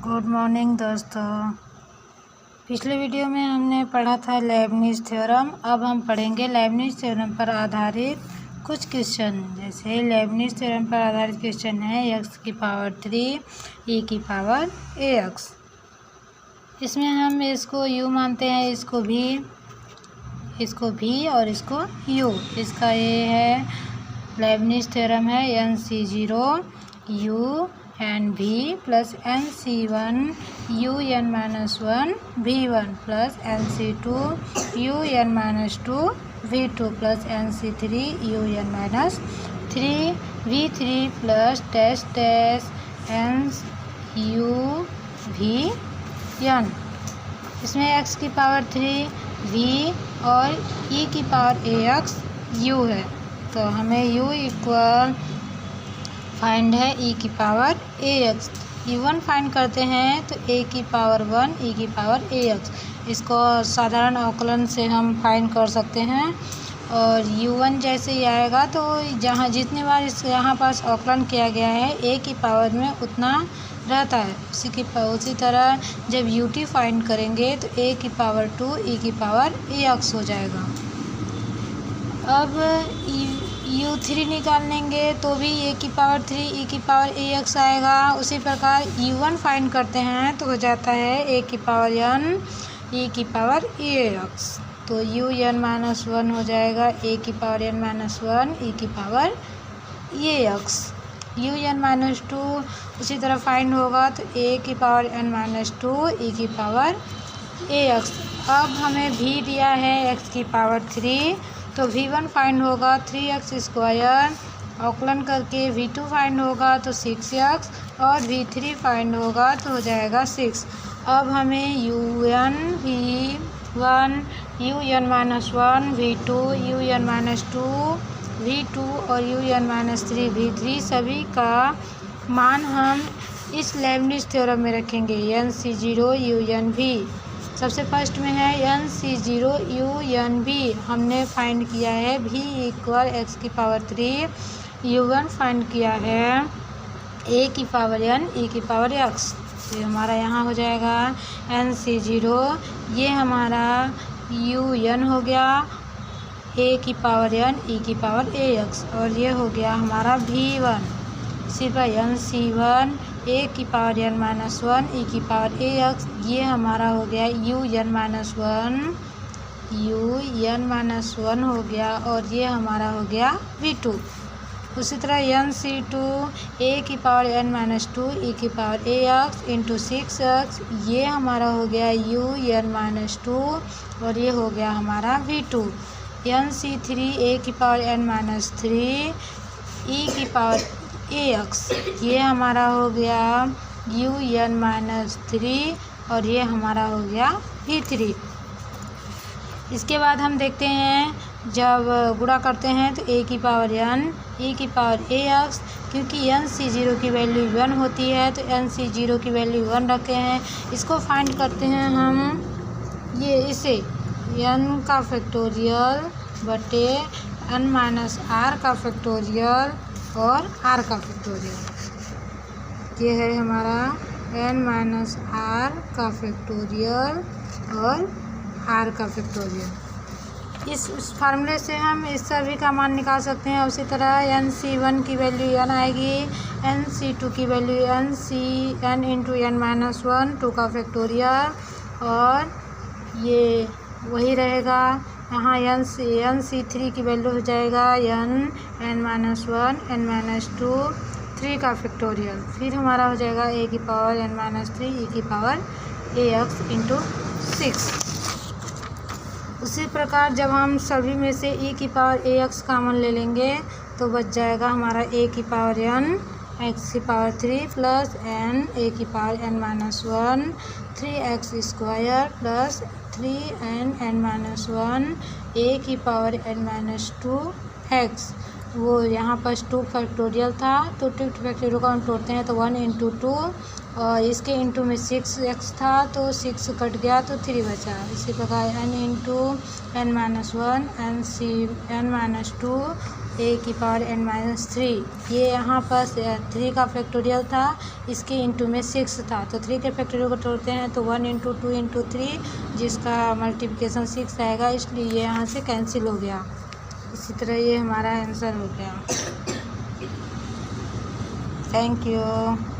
Good morning दोस्तों। पिछले video में हमने पढ़ा था लेबनिज़ थ्योरम। अब हम पढ़ेंगे लेबनिज़ थ्योरम पर आधारित कुछ क्वेश्चन। जैसे लेबनिज़ थ्योरम पर आधारित क्वेश्चन है x की पावर 3 e की पावर ax। इसमें हम इसको u मानते हैं, इसको v और इसको u। इसका ये है लेबनिज़ थ्योरम है NC0 u n v plus NC1 u n minus 1 v1 plus NC2 u n minus 2 v2 plus NC3 u n minus 3 v3 plus dash n u v n। इसमें x की power 3 v और e की power ax u है, तो हमें u equal find है e की power ax। u1 find करते हैं तो a की पावर 1 e की पावर ax। इसको साधारण अवकलन से हम फाइंड कर सकते हैं। और u1 जैसे ही आएगा तो जहाँ जितने बार इस यहाँ पास अवकलन किया गया है a की पावर में उतना रहता है। उसी तरह जब ut फाइंड करेंगे तो a की पावर 2 e की पावर ax हो जाएगा। अब u3 निकाल लेंगे तो भी a की पावर 3 e की पावर ax आएगा। उसी प्रकार u1 फाइंड करते हैं तो हो जाता है a की पावर n e की पावर ax, तो u n माइनस 1 हो जाएगा a की पावर n माइनस 1 e की power ax। u n minus 2 उसी तरह फाइंड होगा तो a की पावर n माइनस 2 e की पावर ax। अब हमें v दिया है x की पावर 3, तो v1 फाइंड होगा 3x स्क्वायर, अवकलन करके v2 फाइंड होगा तो 6x और v3 फाइंड होगा तो हो जाएगा 6। अब हमें u1 v1 u n minus 1 v2 u n minus 2 v2 और u n माइनस 3 v3 सभी का मान हम इस लेबनिज़ थ्योरम में रखेंगे। NC0 u n v सबसे फर्स्ट में है NC0 u n v, हमने फाइंड किया है v इक्वल x की पावर 3, u1 फाइंड किया है a की पावर n e की पावर x। ये हमारा यहाँ हो जाएगा NC0, ये हमारा u n हो गया a की पावर n e की पावर ax, और ये हो गया हमारा v1। इसी पर NC1 a की पावर n माइनस 1 e की पावर ax, ये हमारा हो गया u n माइनस 1 हो गया, और ये हमारा हो गया v2। उसी तरह NC2 a की पावर n माइनस 2 e की पावर ax इंटू 6x, ये हमारा हो गया u n माइनस 2 और ये हो गया हमारा v2। NC3 a की पावर n माइनस 3 e की पावर ax, ये हमारा हो गया u n माइनस 3 और ये हमारा हो गया v3। इसके बाद हम देखते हैं जब गुणा करते हैं तो a की पावर n e की पावर ax, क्योंकि NC0 की वैल्यू 1 होती है तो NC0 की वैल्यू 1 रखे हैं। इसको फाइंड करते हैं हम इसे n का फैक्टोरियल बटे n माइनस r का फैक्टोरियल और r का फैक्टोरियल। ये है हमारा n माइनस r का फैक्टोरियल और r का फैक्टोरियल। इस फार्मूले से हम इस सभी का मान निकाल सकते हैं। उसी तरह NC1 की वैल्यू n आएगी, NC2 की value n into n minus 1 2 का फैक्टोरियल, और ये वही रहेगा। यहाँ NC3 की वैल्यू हो जाएगा n माइनस 1 n माइनस 2 3 का फैक्टोरियल, फिर हमारा हो जाएगा a की पावर n माइनस 3 e की पावर ax इंटू 6। उसी प्रकार जब हम सभी में से e की पावर ax कॉमन ले लेंगे तो बच जाएगा हमारा a की पावर n x की पावर 3 प्लस n a की power n minus 1 3x square plus 3n minus 1 a की पावर n माइनस 2 x। वो यहाँ पर 2 फैक्टोरियल था तो 2 फैक्टोरियल को हम तोड़ते हैं तो 1 इंटू 2, और इसके इंटू में 6x था तो 6 कट गया तो 3 बचा। इसी प्रकार n into n minus 1 n minus 2 ए की पावर n माइनस 3। ये यहाँ पर 3 का फैक्टोरियल था, इसके इंटू में 6 था, तो 3 के फैक्टोरियल को तोड़ते हैं तो 1 इंटू 2 इंटू 3, जिसका मल्टीप्लिकेशन 6 आएगा, इसलिए ये यहाँ से कैंसिल हो गया। इसी तरह ये हमारा आंसर हो गया। Thank you.